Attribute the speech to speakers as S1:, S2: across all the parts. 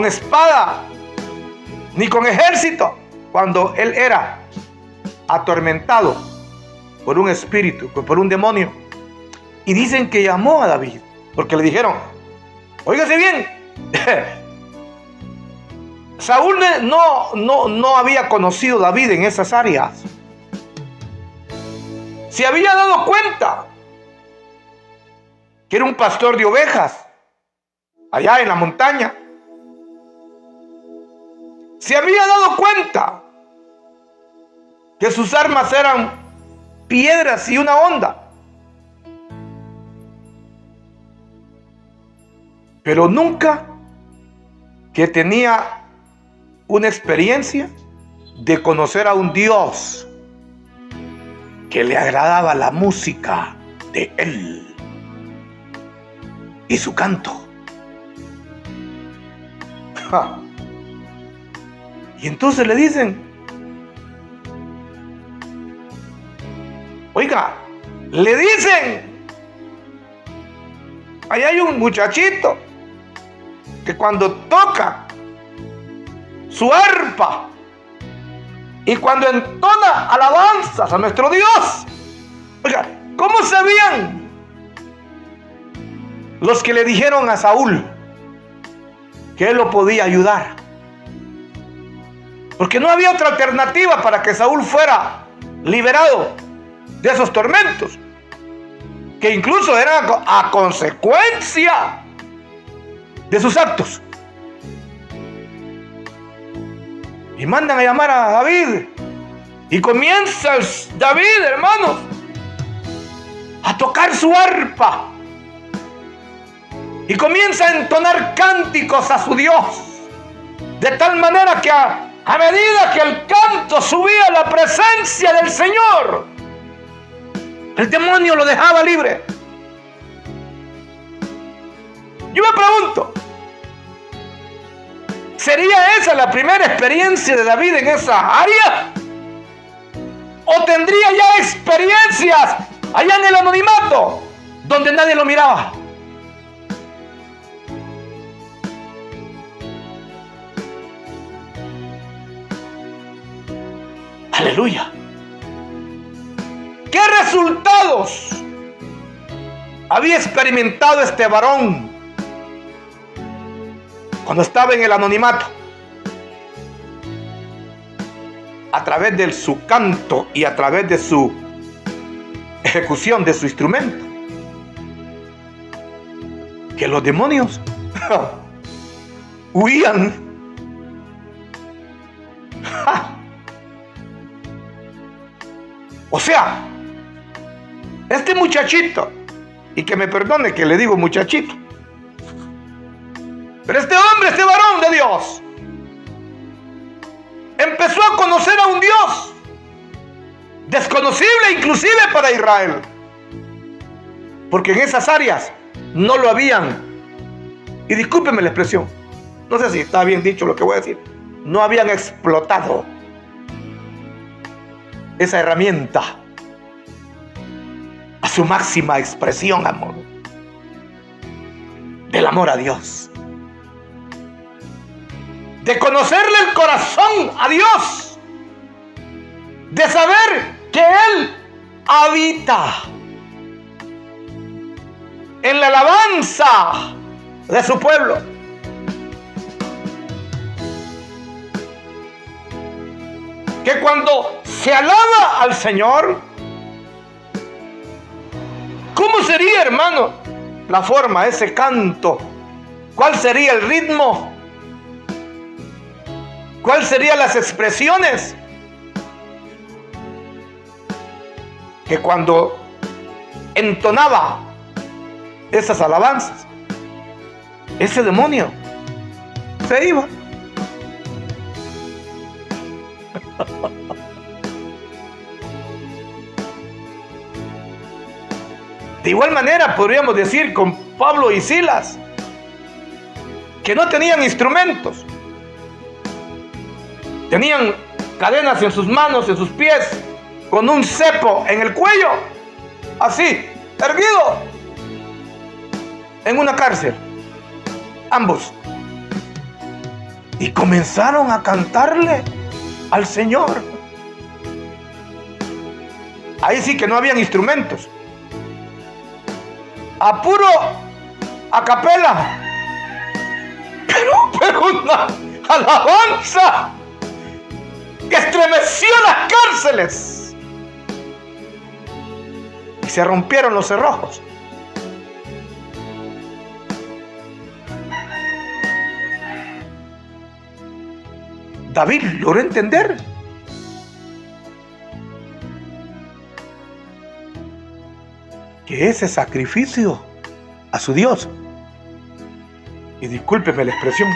S1: espada, ni con ejército, cuando él era atormentado por un espíritu, por un demonio. Y dicen que llamó a David, porque le dijeron, óigase bien, Saúl no había conocido a David en esas áreas. Se había dado cuenta que era un pastor de ovejas allá en la montaña. Se había dado cuenta que sus armas eran piedras y una honda. Pero nunca que tenía una experiencia de conocer a un Dios que le agradaba la música de él y su canto. ¡Ja! Y entonces le dicen, oiga, le dicen, ahí hay un muchachito que cuando toca su arpa y cuando entona alabanzas a nuestro Dios, oiga, ¿cómo sabían los que le dijeron a Saúl que él lo podía ayudar? Porque no había otra alternativa para que Saúl fuera liberado de esos tormentos, que incluso eran a consecuencia de sus actos. Y mandan a llamar a David, y comienza David, hermanos, a tocar su arpa y comienza a entonar cánticos a su Dios, de tal manera que a medida que el canto subía a la presencia del Señor, el demonio lo dejaba libre. Yo me pregunto, ¿sería esa la primera experiencia de David en esa área? ¿O tendría ya experiencias allá en el anonimato, donde nadie lo miraba? Aleluya. ¿Qué resultados había experimentado este varón cuando estaba en el anonimato? A través de su canto y a través de su ejecución de su instrumento, que los demonios huían. O sea, este muchachito, y que me perdone que le digo muchachito, pero este hombre, este varón de Dios, empezó a conocer a un Dios desconocible inclusive para Israel, porque en esas áreas no lo habían, y discúlpenme la expresión, no sé si está bien dicho lo que voy a decir, no habían explotado esa herramienta a su máxima expresión, amor, del amor a Dios, de conocerle el corazón a Dios, de saber que Él habita en la alabanza de su pueblo. Que cuando se alaba al Señor, ¿cómo sería, hermano, la forma, ese canto? ¿Cuál sería el ritmo? ¿Cuáles serían las expresiones? Que cuando entonaba esas alabanzas, ese demonio se iba. De igual manera podríamos decir con Pablo y Silas, que no tenían instrumentos, tenían cadenas en sus manos, en sus pies, con un cepo en el cuello, así, erguido, en una cárcel, ambos. y comenzaron a cantarle al Señor. Ahí sí que no habían instrumentos, a puro a capela, pero una alabanza que estremeció las cárceles y se rompieron los cerrojos. David logró entender que ese sacrificio a su Dios, y discúlpeme la expresión,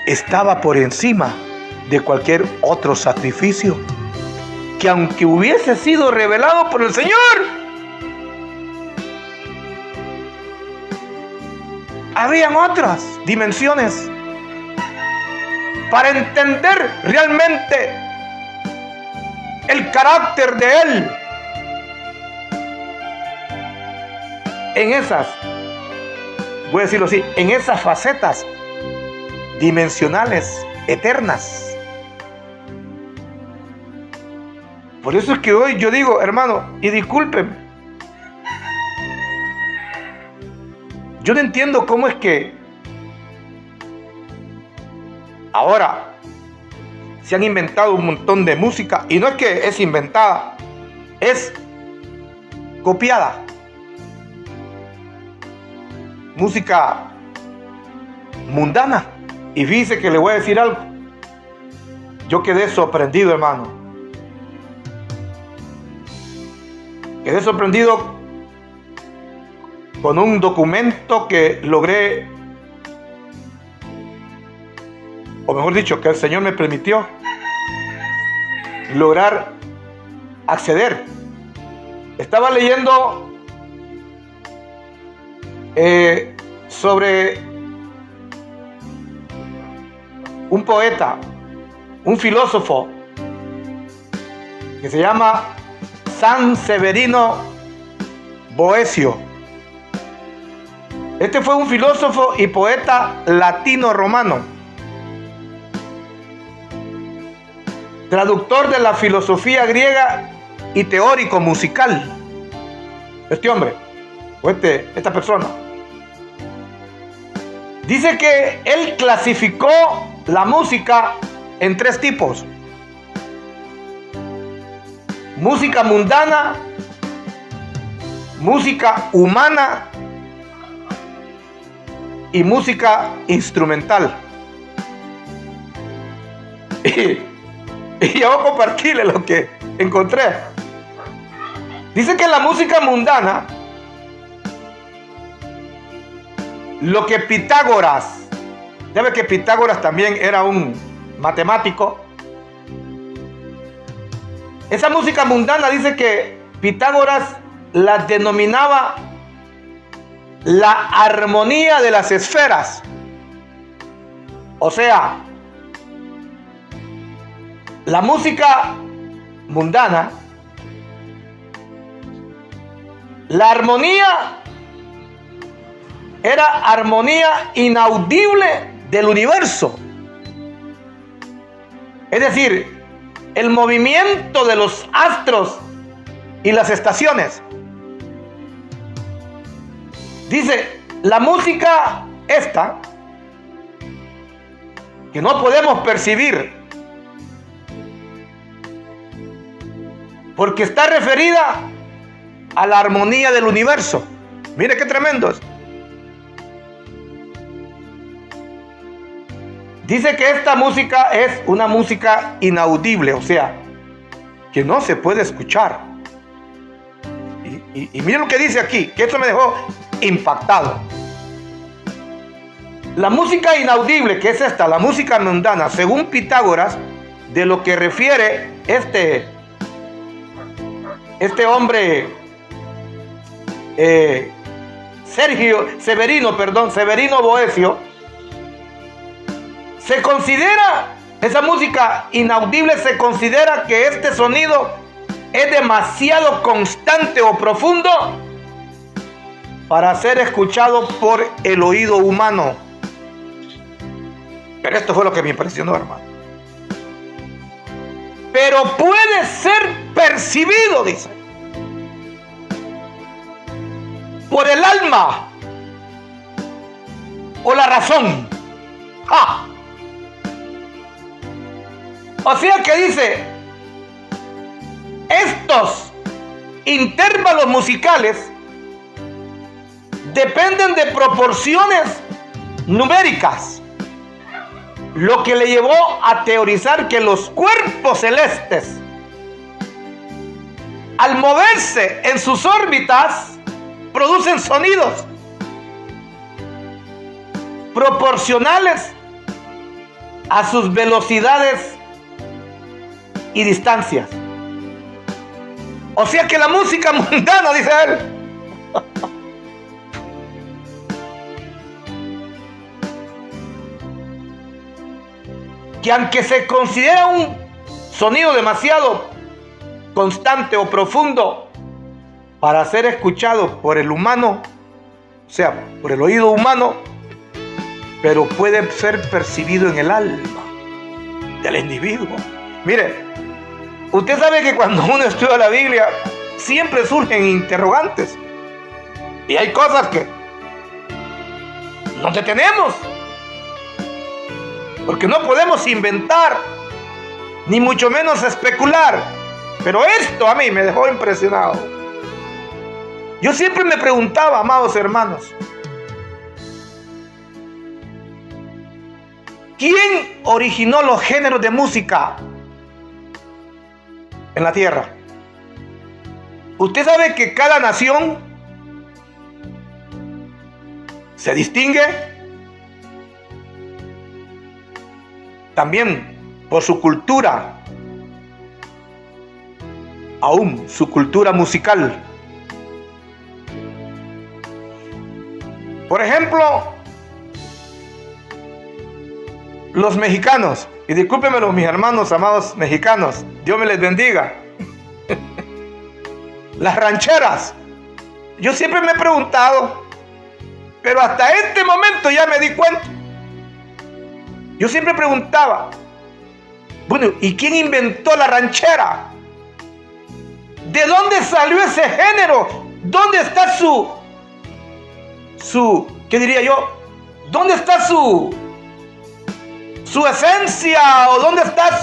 S1: estaba por encima de cualquier otro sacrificio que, aunque hubiese sido revelado por el Señor, habían otras dimensiones para entender realmente el carácter de Él en esas, voy a decirlo así, en esas facetas dimensionales, eternas. Por eso es que hoy yo digo, hermano, y discúlpenme, yo no entiendo cómo es que ahora se han inventado un montón de música, y no es que es inventada, es copiada. Música mundana. Y fíjese que le voy a decir algo. Yo quedé sorprendido, hermano. Quedé sorprendido con un documento que logré, o mejor dicho, que el Señor me permitió lograr acceder. Estaba leyendo sobre un poeta, un filósofo que se llama San Severino Boecio. Este fue un filósofo y poeta latino-romano, traductor de la filosofía griega y teórico musical. Este hombre, o esta persona, dice que él clasificó la música en 3 tipos: música mundana, música humana y música instrumental. Y yo voy a compartirle lo que encontré. Dice que la música mundana, lo que Pitágoras, ¿sabe que Pitágoras también era un matemático? Esa música mundana, dice que Pitágoras la denominaba la armonía de las esferas. O sea, la música mundana, la armonía era armonía inaudible del universo. Es decir, el movimiento de los astros y las estaciones. Dice, la música esta, que no podemos percibir, porque está referida a la armonía del universo. Mire qué tremendo es. Dice que esta música es una música inaudible, o sea, que no se puede escuchar. Y mire lo que dice aquí, que eso me dejó impactado. La música inaudible, que es esta, la música mundana, según Pitágoras, de lo que refiere este hombre, Severino Boecio, se considera, esa música inaudible, se considera que este sonido es demasiado constante o profundo para ser escuchado por el oído humano. Pero esto fue lo que me impresionó, hermano. Pero puede ser percibido, dice, por el alma o la razón. ¡Ah! O sea que dice, estos intervalos musicales dependen de proporciones numéricas, lo que le llevó a teorizar que los cuerpos celestes, al moverse en sus órbitas, producen sonidos proporcionales a sus velocidades y distancias. O sea que la música mundana, dice él, que aunque se considera un sonido demasiado constante o profundo para ser escuchado por el humano, o sea, por el oído humano, pero puede ser percibido en el alma del individuo. Mire, usted sabe que cuando uno estudia la Biblia siempre surgen interrogantes y hay cosas que nos detenemos, porque no podemos inventar ni mucho menos especular. Pero esto a mí me dejó impresionado. Yo siempre me preguntaba, amados hermanos, ¿quién originó los géneros de música en la tierra? Usted sabe que cada nación se distingue también por su cultura, aún su cultura musical. Por ejemplo, los mexicanos, y discúlpenme mis hermanos amados mexicanos, Dios me les bendiga. Las rancheras, yo siempre me he preguntado, pero hasta este momento ya me di cuenta. Yo siempre preguntaba, bueno, ¿y quién inventó la ranchera? ¿De dónde salió ese género? ¿Dónde está qué diría yo? ¿Dónde está su esencia? ¿O dónde está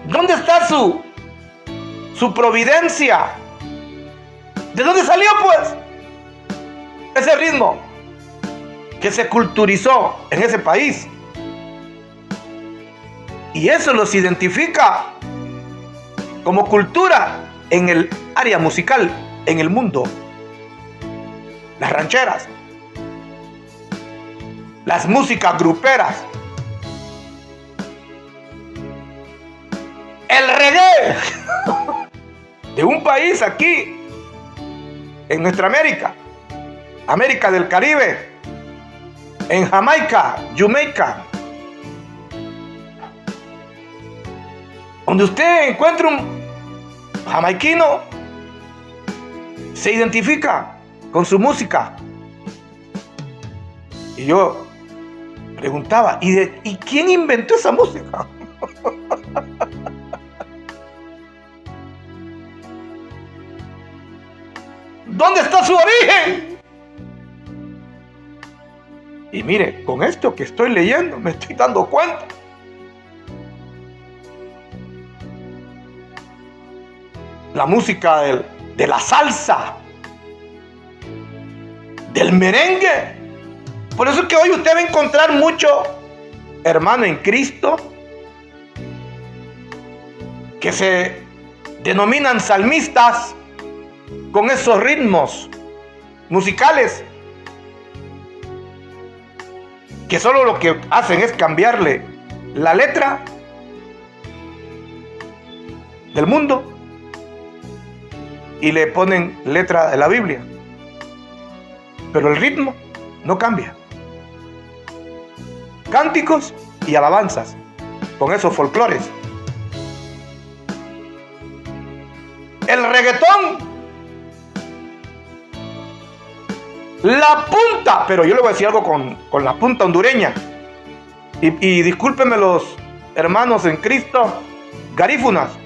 S1: ¿dónde está su providencia? ¿De dónde salió pues ese ritmo que se culturizó en ese país? Y eso los identifica como cultura en el área musical en el mundo. Las rancheras, las músicas gruperas, el reggae de un país aquí en nuestra América del Caribe, en Jamaica, donde usted encuentra un jamaiquino, se identifica con su música. Y yo preguntaba, ¿y quién inventó esa música? ¿Dónde está su origen? Y mire, con esto que estoy leyendo me estoy dando cuenta. La música de la salsa, del merengue. Por eso es que hoy usted va a encontrar mucho hermano en Cristo que se denominan salmistas con esos ritmos musicales que solo lo que hacen es cambiarle la letra del mundo y le ponen letra de la Biblia, pero el ritmo no cambia. Cánticos y alabanzas con esos folclores. El reggaetón la punta, pero yo le voy a decir algo con la punta hondureña. Y discúlpenme los hermanos en Cristo, garífunas.